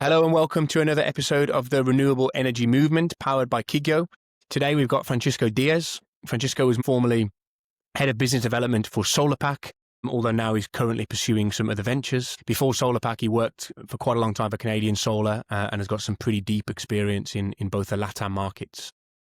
Hello and welcome to another episode of the Renewable Energy Movement powered by Kigyo. Today we've got Francisco Díez. Francisco was formerly head of business development for SolarPack, although now he's currently pursuing some other ventures. Before SolarPack, he worked for quite a long time for Canadian Solar and has got some pretty deep experience in both the LATAM markets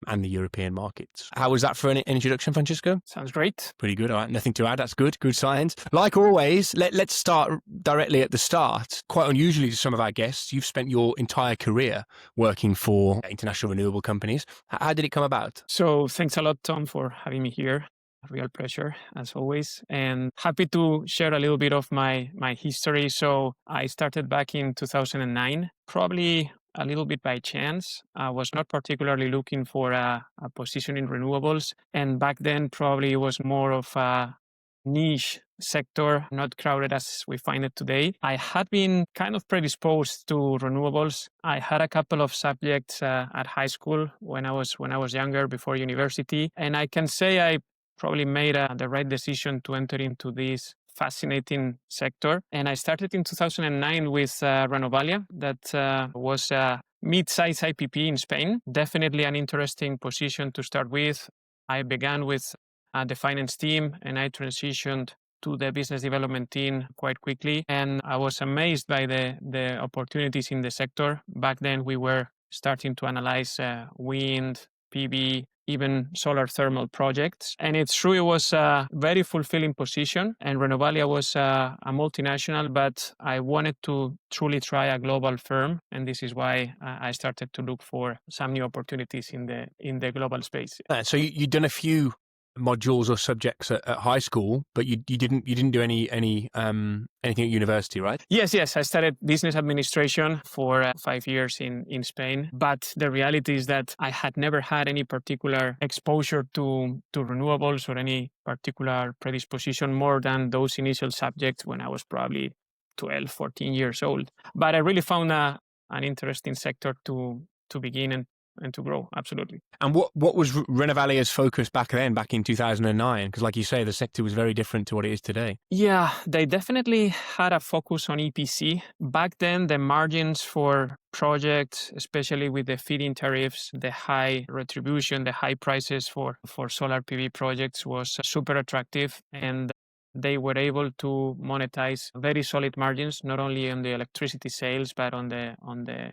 and the European markets. How was that for an introduction, Francisco? Sounds great. Pretty good. All right, nothing to add. That's good. Good science. Like always, let's start directly at the start. Quite unusually to some of our guests, you've spent your entire career working for international renewable companies. How did it come about? So thanks a lot, Tom, for having me here. A real pleasure, as always. And happy to share a little bit of my history. So I started back in 2009, probably a little bit by chance. I was not particularly looking for a position in renewables. And back then, probably it was more of a niche sector, not crowded as we find it today. I had been kind of predisposed to renewables. I had a couple of subjects at high school when I was younger, before university. And I can say I probably made the right decision to enter into this fascinating sector. And I started in 2009 with Renovalia. That was a mid-size IPP in Spain. Definitely an interesting position to start with. I began with the finance team and I transitioned to the business development team quite quickly. And I was amazed by the opportunities in the sector. Back then, we were starting to analyze wind, PV, even solar thermal projects. And it's true, it was a very fulfilling position. And Renovalia was a multinational, but I wanted to truly try a global firm. And this is why I started to look for some new opportunities in the global space. So you'd done a few modules or subjects at high school, but you didn't do anything at university, right? Yes. I studied business administration for 5 years in Spain. But the reality is that I had never had any particular exposure to renewables or any particular predisposition more than those initial subjects when I was probably 12, 14 years old. But I really found an interesting sector to begin and to grow, absolutely. And what was Renovalia's focus back in 2009? Because like you say, the sector was very different to what it is today. Yeah, they definitely had a focus on EPC. Back then, the margins for projects, especially with the feed-in tariffs, the high retribution, the high prices for solar PV projects was super attractive. And they were able to monetize very solid margins, not only on the electricity sales, but on the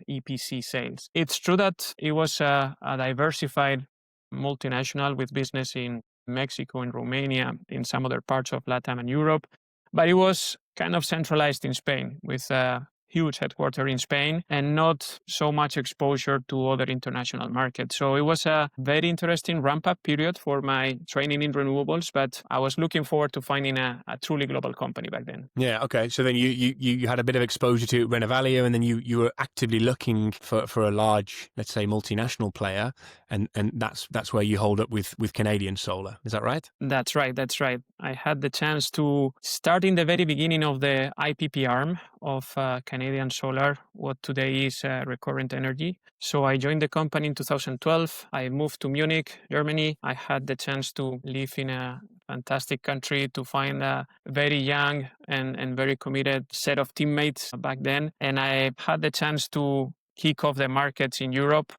EPC sales. It's true that it was a diversified multinational with business in Mexico and Romania, in some other parts of LATAM and Europe, but it was kind of centralized in Spain with a huge headquarters in Spain and not so much exposure to other international markets. So it was a very interesting ramp-up period for my training in renewables, but I was looking forward to finding a truly global company back then. Yeah, okay. So then you had a bit of exposure to Renovalia, and then you were actively looking for a large, let's say, multinational player, and that's where you hold up with Canadian Solar. Is that right? That's right. I had the chance to start in the very beginning of the IPP arm of Canadian Solar, what today is Recurrent Energy. So I joined the company in 2012. I moved to Munich, Germany. I had the chance to live in a fantastic country, to find a very young and very committed set of teammates back then. And I had the chance to kick off the markets in Europe,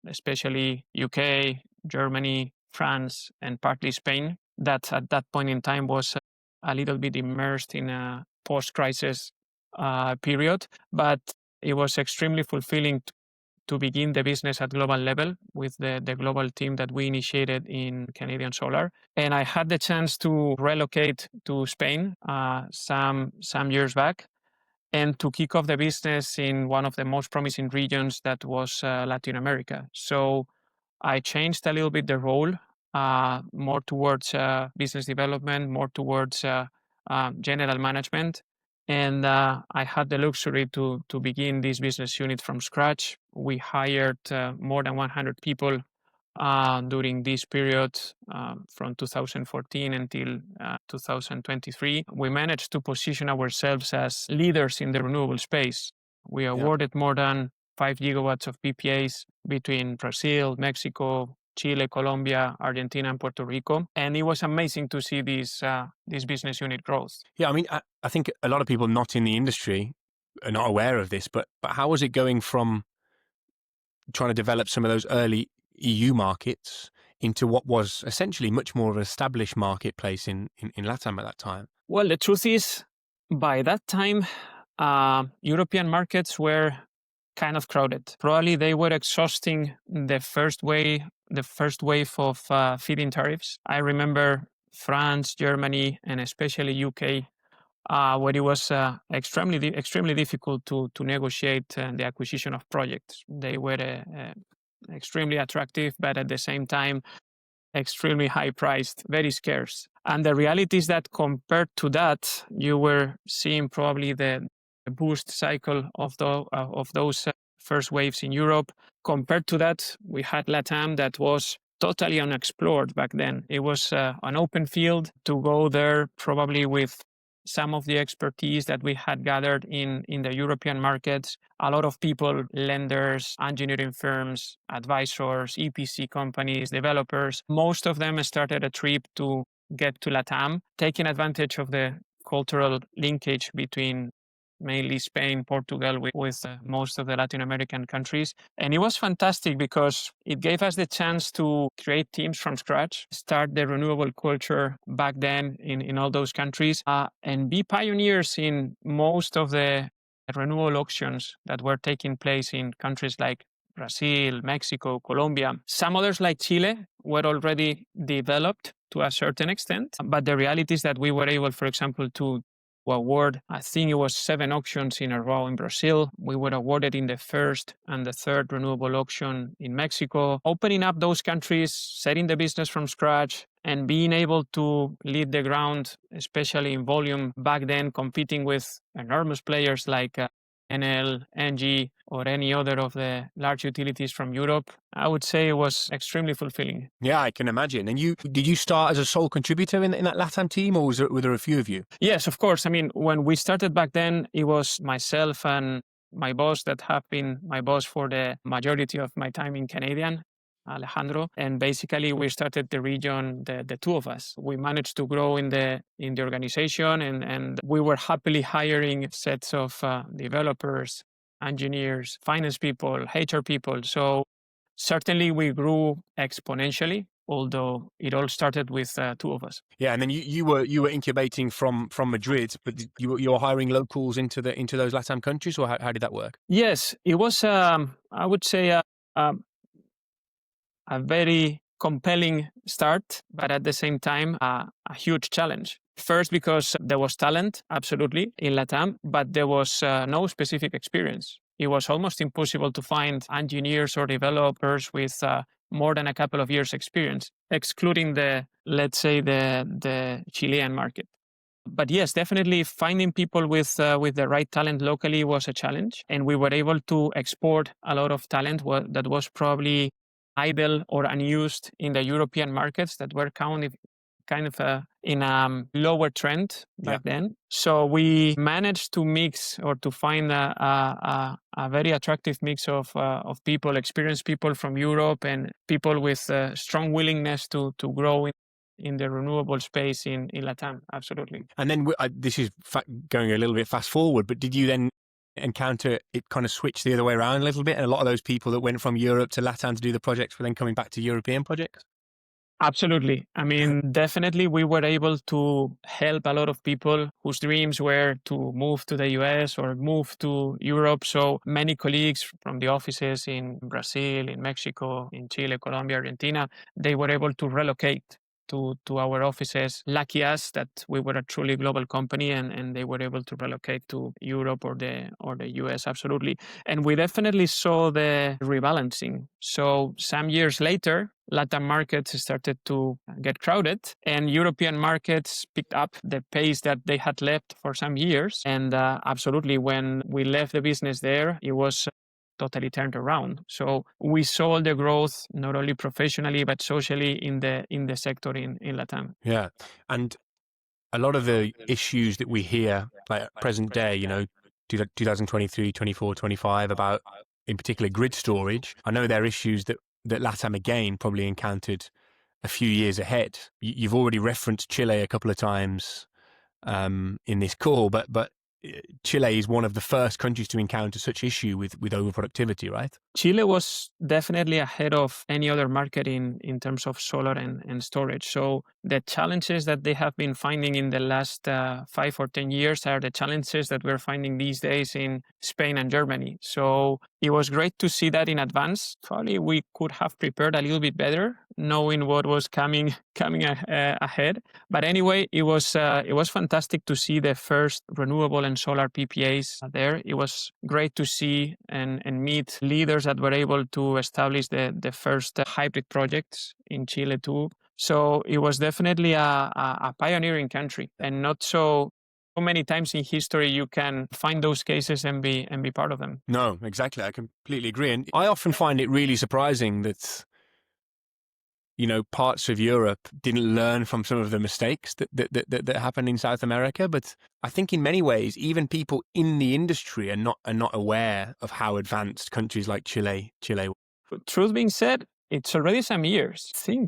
especially UK, Germany, France, and partly Spain. That at that point in time was a little bit immersed in a post-crisis period, but it was extremely fulfilling to begin the business at global level with the global team that we initiated in Canadian Solar. And I had the chance to relocate to Spain some years back and to kick off the business in one of the most promising regions that was Latin America. So I changed a little bit the role, more towards business development, more towards general management. And I had the luxury to begin this business unit from scratch. We hired more than 100 people during this period from 2014 until 2023. We managed to position ourselves as leaders in the renewable space. We awarded more than 5 gigawatts of PPAs between Brazil, Mexico, Chile, Colombia, Argentina, and Puerto Rico. And it was amazing to see this business unit growth. Yeah, I mean, I think a lot of people not in the industry are not aware of this, but how was it going from trying to develop some of those early EU markets into what was essentially much more of an established marketplace in LATAM at that time? Well, the truth is, by that time, European markets were kind of crowded. Probably they were exhausting the first wave of feed-in tariffs. I remember France, Germany, and especially UK, where it was extremely difficult to negotiate the acquisition of projects. They were extremely attractive, but at the same time, extremely high priced, very scarce. And the reality is that compared to that, you were seeing probably the boost cycle of those first waves in Europe. Compared to that, we had LATAM that was totally unexplored back then. It was an open field to go there, probably with some of the expertise that we had gathered in the European markets. A lot of people, lenders, engineering firms, advisors, EPC companies, developers, most of them started a trip to get to LATAM, taking advantage of the cultural linkage between mainly Spain, Portugal, with most of the Latin American countries. And it was fantastic because it gave us the chance to create teams from scratch, start the renewable culture back then in all those countries, and be pioneers in most of the renewable auctions that were taking place in countries like Brazil, Mexico, Colombia. Some others like Chile were already developed to a certain extent, but the reality is that we were able, for example, to award, I think it was 7 auctions in a row in Brazil. We were awarded in the first and the third renewable auction in Mexico, opening up those countries, setting the business from scratch, and being able to lead the ground, especially in volume back then, competing with enormous players like Enel, ENGIE, or any other of the large utilities from Europe. I would say it was extremely fulfilling. Yeah, I can imagine. And did you start as a sole contributor in that LATAM team, or were there a few of you? Yes, of course. I mean, when we started back then, it was myself and my boss that have been my boss for the majority of my time in Canadian, Alejandro. And basically, we started the region, the two of us. We managed to grow in the organization, and we were happily hiring sets of developers, engineers, finance people, HR people. So certainly we grew exponentially, although it all started with 2 of us. Yeah, and then you were incubating from Madrid, but you were hiring locals into those LATAM countries, or how did that work? Yes, it was I would say a very compelling start, but at the same time a huge challenge. First, because there was talent, absolutely, in LATAM, but there was no specific experience. It was almost impossible to find engineers or developers with more than a couple of years' experience, excluding let's say, the Chilean market. But yes, definitely finding people with the right talent locally was a challenge, and we were able to export a lot of talent that was probably idle or unused in the European markets that were kind of in a lower trend back then. So we managed to mix or to find a very attractive mix of people, experienced people from Europe and people with strong willingness to grow in the renewable space in LATAM. Absolutely. And then this is going a little bit fast forward, but did you then encounter it kind of switch the other way around a little bit, and a lot of those people that went from Europe to LATAM to do the projects were then coming back to European projects? Absolutely. I mean, definitely we were able to help a lot of people whose dreams were to move to the US or move to Europe. So many colleagues from the offices in Brazil, in Mexico, in Chile, Colombia, Argentina, they were able to relocate to our offices. Lucky us that we were a truly global company, and they were able to relocate to Europe or the US. Absolutely. And we definitely saw the rebalancing. So some years later, LATAM markets started to get crowded, and European markets picked up the pace that they had left for some years. And absolutely, when we left the business there, it was totally turned around. So we saw the growth not only professionally but socially in the sector in LATAM. Yeah, and a lot of the issues that we hear, like present day, 2023, 24, 25, about in particular grid storage. I know they're issues that LATAM again probably encountered a few years ahead. You've already referenced Chile a couple of times in this call, but Chile is one of the first countries to encounter such issue with overproductivity, right? Chile was definitely ahead of any other market in terms of solar and storage. So the challenges that they have been finding in the last 5 or 10 years are the challenges that we're finding these days in Spain and Germany. So it was great to see that in advance. Probably we could have prepared a little bit better, knowing what was coming ahead. But anyway, it was fantastic to see the first renewable and solar PPAs there. It was great to see and meet leaders that were able to establish the first hybrid projects in Chile too. So it was definitely a pioneering country, and not so many times in history you can find those cases and be part of them. No, exactly. I completely agree. And I often find it really surprising that, parts of Europe didn't learn from some of the mistakes that happened in South America. But I think in many ways, even people in the industry are not aware of how advanced countries like Chile. Truth being said, it's already some years. I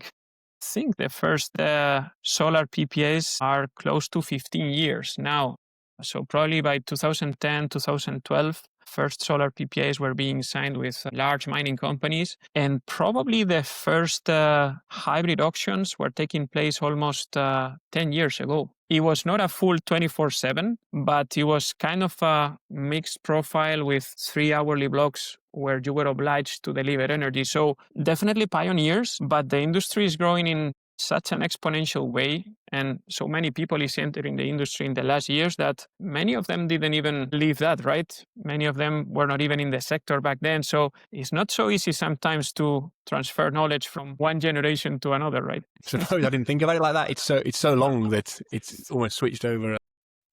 think the first solar PPAs are close to 15 years now. So probably by 2010, 2012, first solar PPAs were being signed with large mining companies. And probably the first hybrid auctions were taking place almost 10 years ago. It was not a full 24/7, but it was kind of a mixed profile with 3 hourly blocks where you were obliged to deliver energy. So definitely pioneers, but the industry is growing in such an exponential way, and so many people is entering the industry in the last years that many of them didn't even leave that, right? Many of them were not even in the sector back then. So it's not so easy sometimes to transfer knowledge from one generation to another, right? Suppose I didn't think about it like that. It's so long that it's almost switched over.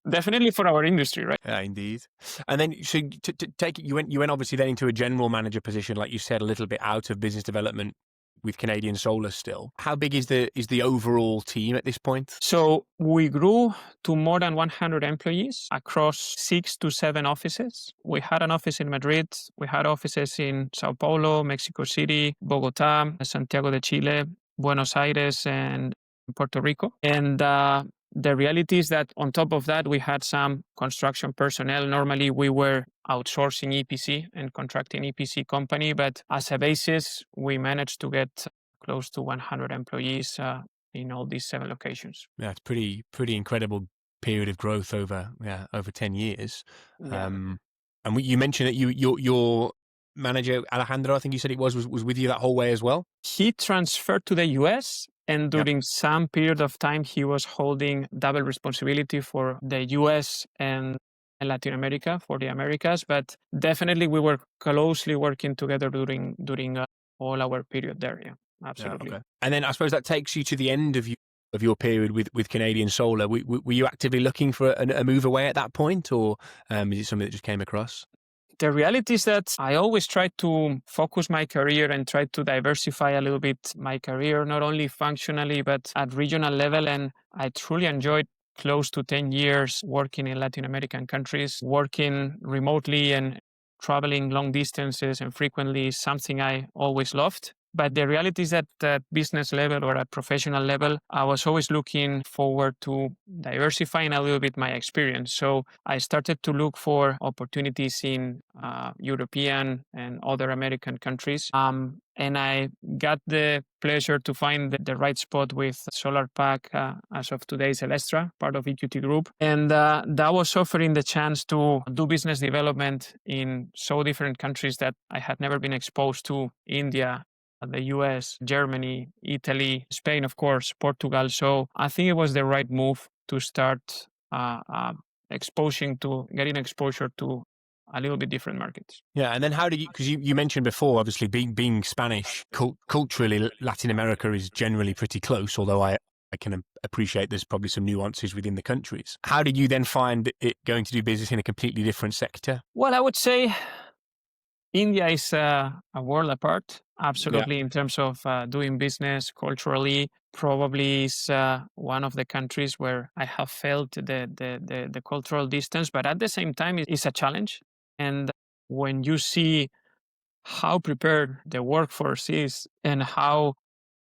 Definitely for our industry, right? Yeah, indeed. And then, so to take it, you went obviously then into a general manager position, like you said, a little bit out of business development with Canadian Solar still. How big is the overall team at this point? So we grew to more than 100 employees across 6 to 7 offices. We had an office in Madrid. We had offices in Sao Paulo, Mexico City, Bogota, Santiago de Chile, Buenos Aires, and Puerto Rico. And the reality is that on top of that, we had some construction personnel. Normally, we were outsourcing EPC and contracting EPC company, but as a basis, we managed to get close to 100 employees in all these 7 locations. Yeah, it's pretty incredible period of growth over 10 years. Yeah. And you mentioned that your manager Alejandro, I think you said it was with you that whole way as well. He transferred to the US. And during some period of time, he was holding double responsibility for the US and Latin America, for the Americas. But definitely we were closely working together during all our period there. Yeah, absolutely. Yeah, okay. And then I suppose that takes you to the end of your period with Canadian Solar. Were you actively looking for a move away at that point, or is it something that just came across? The reality is that I always try to focus my career and try to diversify a little bit my career, not only functionally, but at regional level. And I truly enjoyed close to 10 years working in Latin American countries, working remotely and traveling long distances and frequently is something I always loved. But the reality is that at business level or at professional level, I was always looking forward to diversifying a little bit my experience. So I started to look for opportunities in European and other American countries. And I got the pleasure to find the right spot with SolarPack, as of today, Zelestra, part of EQT Group. And that was offering the chance to do business development in so different countries that I had never been exposed to: India, the US, Germany, Italy, Spain, of course, Portugal. So I think it was the right move to start getting exposure to a little bit different markets. Yeah, and then how did you, because you mentioned before, obviously being Spanish, culturally, Latin America is generally pretty close, although I can appreciate there's probably some nuances within the countries. How did you then find it going to do business in a completely different sector? Well, I would say India is a world apart, absolutely, in terms of doing business culturally. Probably is one of the countries where I have felt the cultural distance, but at the same time, it's a challenge. And when you see how prepared the workforce is and how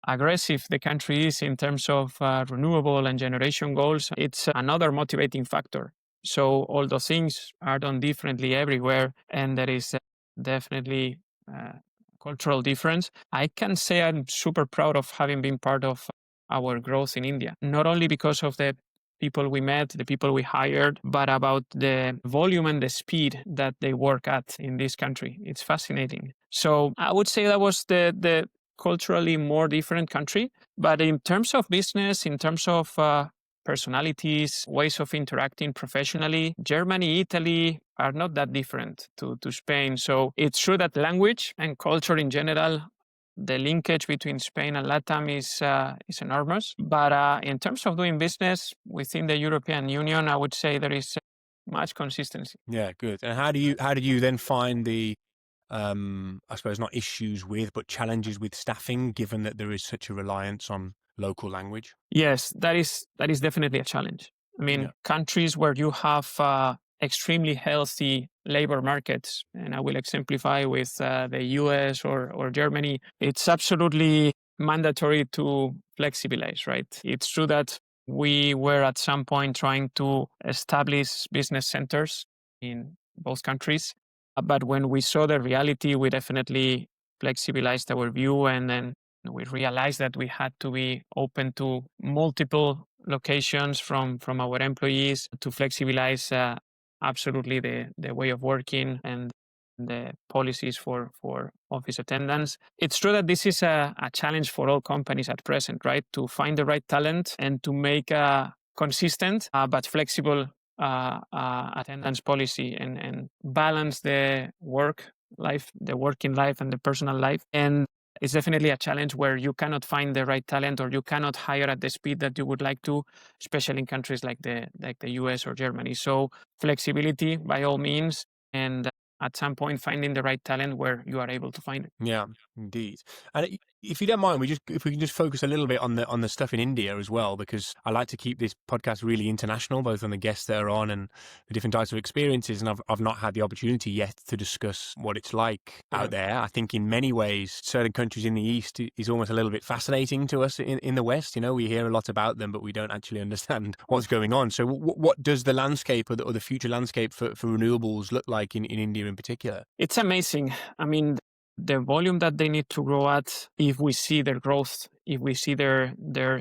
aggressive the country is in terms of renewable and generation goals, it's another motivating factor. So although things are done differently everywhere, and there is definitely cultural difference, I can say I'm super proud of having been part of our growth in India, not only because of the people we met, the people we hired, but about the volume and the speed that they work at in this country. It's fascinating. So I would say that was the culturally more different country. But in terms of business, in terms of personalities, ways of interacting professionally, Germany, Italy are not that different to Spain. So it's true that language and culture in general, the linkage between Spain and LATAM is enormous. But in terms of doing business within the European Union, I would say there is much consistency. Yeah, good. And how do you then find the I suppose not issues with, but challenges with staffing, given that there is such a reliance on local language? Yes, that is definitely a challenge. I mean, Yeah. countries where you have extremely healthy labor markets, and I will exemplify with the US or Germany, it's absolutely mandatory to flexibilize, right? It's true that we were at some point trying to establish business centers in both countries. But when we saw the reality, we definitely flexibilized our view, and then we realized that we had to be open to multiple locations from our employees to flexibilize absolutely the way of working and the policies for office attendance. It's true that this is a challenge for all companies at present, right? To find the right talent and to make a consistent but flexible attendance policy and balance the working life and the personal life. And it's definitely a challenge where you cannot find the right talent or you cannot hire at the speed that you would like to, especially in countries like the US or Germany. So flexibility by all means, and at some point finding the right talent where you are able to find it. Yeah, indeed. And if you don't mind, if we can just focus a little bit on the stuff in India as well, because I like to keep this podcast really international, both on the guests that are on and the different types of experiences. And I've not had the opportunity yet to discuss what it's like out there. I think in many ways, certain countries in the East is almost a little bit fascinating to us in the West. You know, we hear a lot about them, but we don't actually understand what's going on. So what does the landscape or the future landscape for renewables look like in India in particular? It's amazing. I mean, the volume that they need to grow at, if we see their growth, if we see their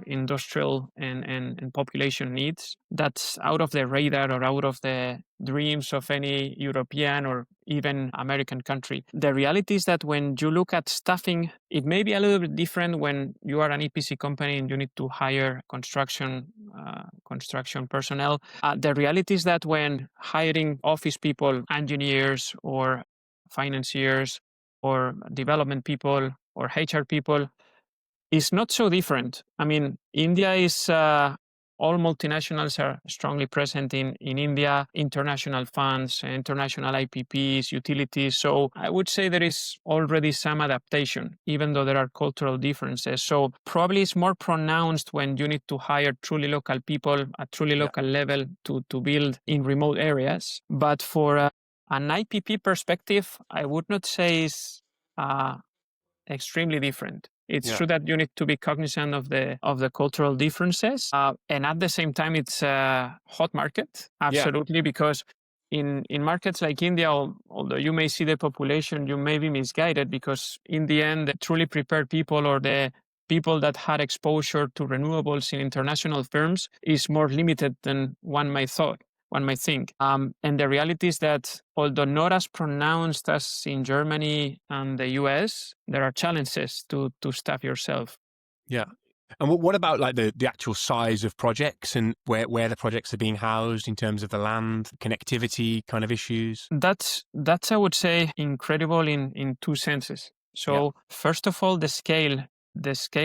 industrial and population needs, that's out of the radar or out of the dreams of any European or even American country. The reality is that when you look at staffing, it may be a little bit different when you are an EPC company and you need to hire construction personnel. The reality is that when hiring office people, engineers or financiers or development people or HR people is not so different. I mean, India is all multinationals are strongly present in India, international funds, international IPPs, utilities. So I would say there is already some adaptation, even though there are cultural differences. So probably it's more pronounced when you need to hire truly local people at truly local level to build in remote areas. But for an IPP perspective, I would not say is extremely different. It's true that you need to be cognizant of the cultural differences, and at the same time, it's a hot market, absolutely, because in markets like India, although you may see the population, you may be misguided because in the end, the truly prepared people or the people that had exposure to renewables in international firms is more limited than one might think. And the reality is that although not as pronounced as in Germany and the US, there are challenges to staff yourself. Yeah. And what about like the actual size of projects and where the projects are being housed in terms of the land, connectivity kind of issues? That's I would say incredible in two senses. So first of all, the scale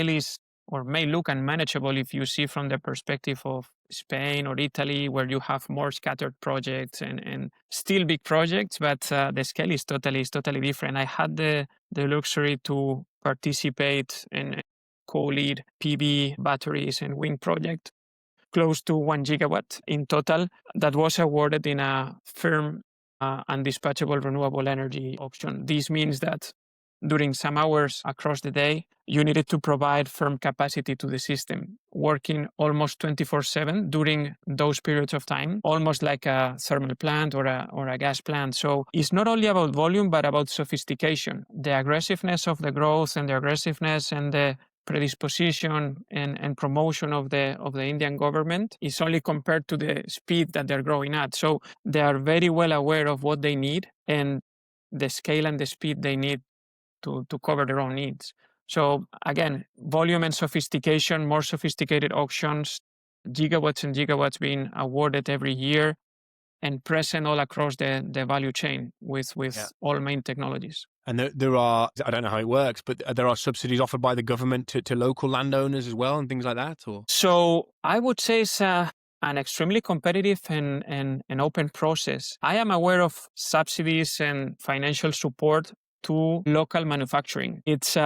is or may look unmanageable if you see from the perspective of Spain or Italy, where you have more scattered projects and still big projects, but the scale is totally different. I had the luxury to participate and co-lead PV batteries and wind project close to 1 gigawatt in total that was awarded in a firm and dispatchable renewable energy option. This means that during some hours across the day, you needed to provide firm capacity to the system, working almost 24/7 during those periods of time, almost like a thermal plant or a gas plant. So it's not only about volume, but about sophistication. The aggressiveness of the growth and the aggressiveness and the predisposition and promotion of the Indian government is only compared to the speed that they're growing at. So they are very well aware of what they need and the scale and the speed they need to cover their own needs. So again, volume and sophistication, more sophisticated auctions, gigawatts and gigawatts being awarded every year and present all across the value chain with all main technologies. And there are, I don't know how it works, but there are subsidies offered by the government to local landowners as well and things like that? Or? So I would say it's an extremely competitive and open process. I am aware of subsidies and financial support to local manufacturing. It's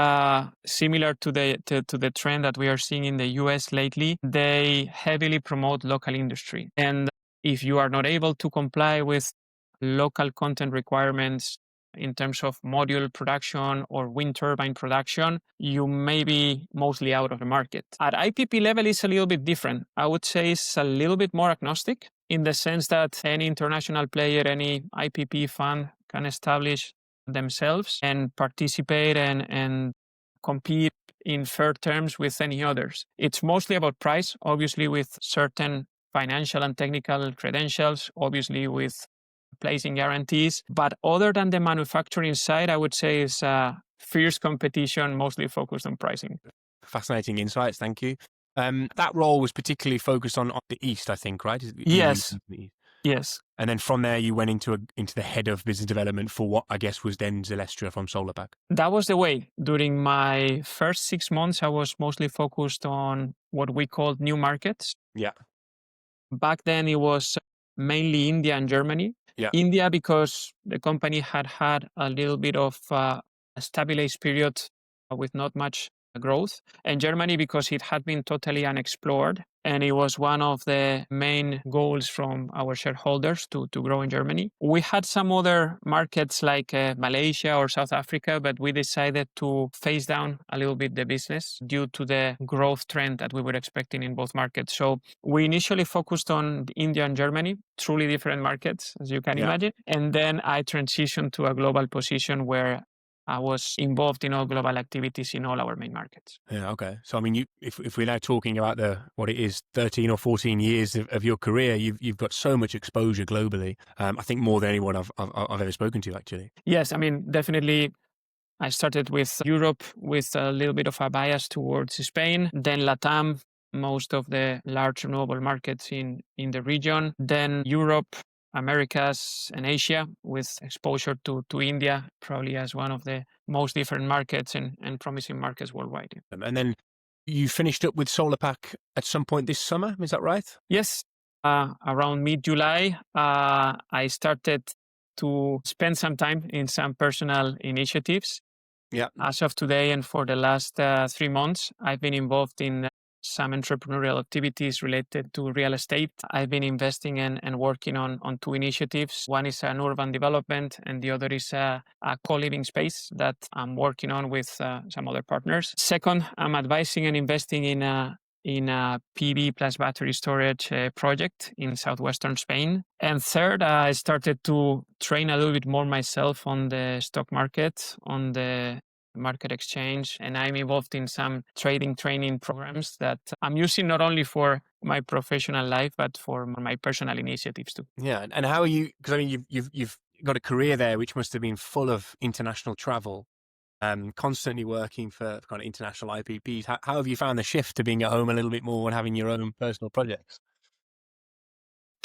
similar to the trend that we are seeing in the US lately. They heavily promote local industry. And if you are not able to comply with local content requirements in terms of module production or wind turbine production, you may be mostly out of the market. At IPP level, it's a little bit different. I would say it's a little bit more agnostic in the sense that any international player, any IPP fund can establish themselves and participate and compete in fair terms with any others. It's mostly about price, obviously with certain financial and technical credentials, obviously with placing guarantees. But other than the manufacturing side, I would say is fierce competition, mostly focused on pricing. Fascinating insights, thank you. That role was particularly focused on the East, I think, right? Yes. Yes. And then from there, you went into the head of business development for what I guess was then Zelestra from SolarPack. That was the way. During my first 6 months, I was mostly focused on what we called new markets. Yeah. Back then, it was mainly India and Germany. Yeah. India, because the company had a little bit of a stabilized period with not much growth. And Germany, because it had been totally unexplored. And it was one of the main goals from our shareholders to grow in Germany. We had some other markets like Malaysia or South Africa, but we decided to phase down a little bit the business due to the growth trend that we were expecting in both markets. So we initially focused on India and Germany, truly different markets, as you can imagine. And then I transitioned to a global position where I was involved in all global activities in all our main markets. Yeah, okay. So, I mean, if we're now talking about what it is, 13 or 14 years of your career, you've got so much exposure globally. I think more than anyone I've ever spoken to, actually. Yes, I mean, definitely. I started with Europe with a little bit of a bias towards Spain, then LATAM, most of the large renewable markets in the region, then Europe, Americas and Asia with exposure to India, probably as one of the most different markets and promising markets worldwide. And then you finished up with SolarPack at some point this summer, is that right? Yes, around mid-July, I started to spend some time in some personal initiatives. Yeah. As of today and for the last 3 months, I've been involved in some entrepreneurial activities related to real estate. I've been investing and working on 2 initiatives. One is an urban development and the other is a co-living space that I'm working on with some other partners. Second, I'm advising and investing in a PV plus battery storage project in southwestern Spain. And third, I started to train a little bit more myself on the stock market, on the market exchange, and I'm involved in some trading training programs that I'm using not only for my professional life, but for my personal initiatives too. Yeah, and how are you, because I mean, you've got a career there which must have been full of international travel. Constantly working for kind of international IPPs. How have you found the shift to being at home a little bit more and having your own personal projects?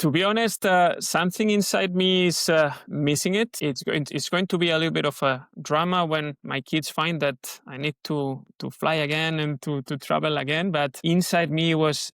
To be honest, something inside me is missing it. It's going to be a little bit of a drama when my kids find that I need to fly again and to travel again. But inside me it was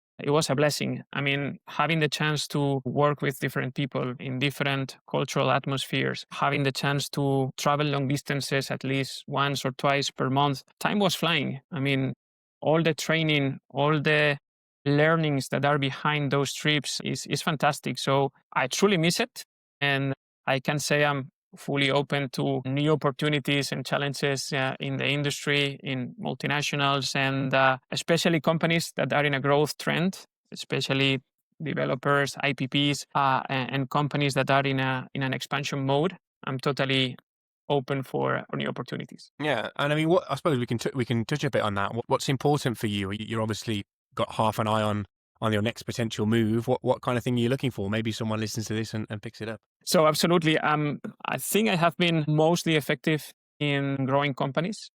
a blessing. I mean, having the chance to work with different people in different cultural atmospheres, having the chance to travel long distances at least once or twice per month, time was flying. I mean, all the training, all the learnings that are behind those trips is fantastic. So I truly miss it. And I can say I'm fully open to new opportunities and challenges in the industry, in multinationals, and especially companies that are in a growth trend, especially developers, IPPs, and companies that are in an expansion mode. I'm totally open for new opportunities. Yeah, and I mean, I suppose we can touch a bit on that. What's important for you? You're obviously got half an eye on your next potential move. What kind of thing are you looking for? Maybe someone listens to this and picks it up. So absolutely, I think I have been mostly effective in growing companies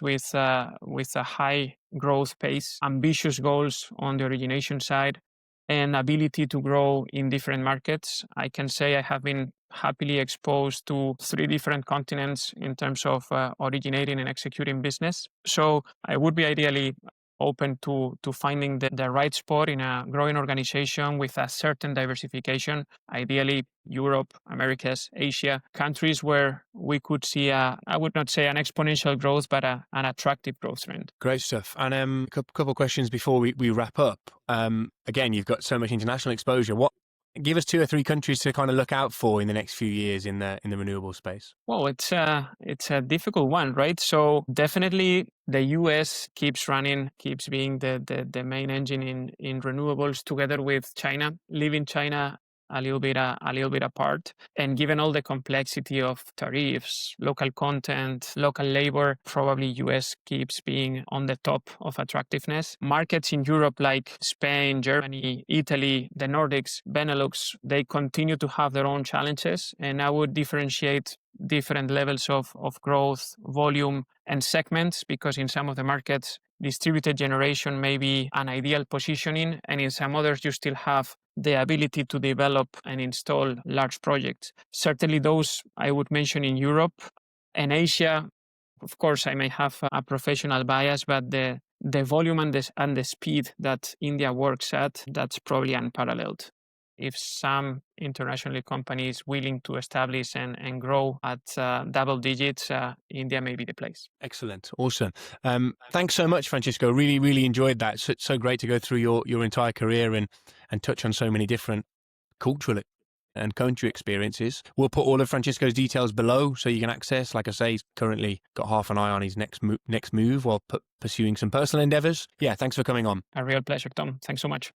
with a high growth pace, ambitious goals on the origination side, and ability to grow in different markets. I can say I have been happily exposed to 3 different continents in terms of originating and executing business. So I would be ideally open to finding the right spot in a growing organization with a certain diversification, ideally Europe, Americas, Asia, countries where we could see I would not say an exponential growth, but an attractive growth trend. Great stuff. And a couple of questions before we wrap up. Again, you've got so much international exposure. Give us 2 or 3 countries to kind of look out for in the next few years in the renewable space. Well, it's a difficult one, right? So definitely the US keeps being the main engine in renewables, together with China, leaving China a little bit apart. And given all the complexity of tariffs, local content, local labor, probably US keeps being on the top of attractiveness. Markets in Europe like Spain, Germany, Italy, the Nordics, Benelux, they continue to have their own challenges. And I would differentiate different levels of growth, volume, and segments, because in some of the markets, distributed generation may be an ideal positioning, and in some others, you still have the ability to develop and install large projects. Certainly those I would mention in Europe and Asia. Of course, I may have a professional bias, but the volume and the speed that India works at, that's probably unparalleled. If some international company is willing to establish and grow at double digits, India may be the place. Excellent. Awesome. Thanks so much, Francisco. Really, really enjoyed that. So great to go through your entire career and touch on so many different cultural and country experiences. We'll put all of Francisco's details below so you can access. Like I say, he's currently got half an eye on his next move while pursuing some personal endeavors. Yeah, thanks for coming on. A real pleasure, Tom. Thanks so much.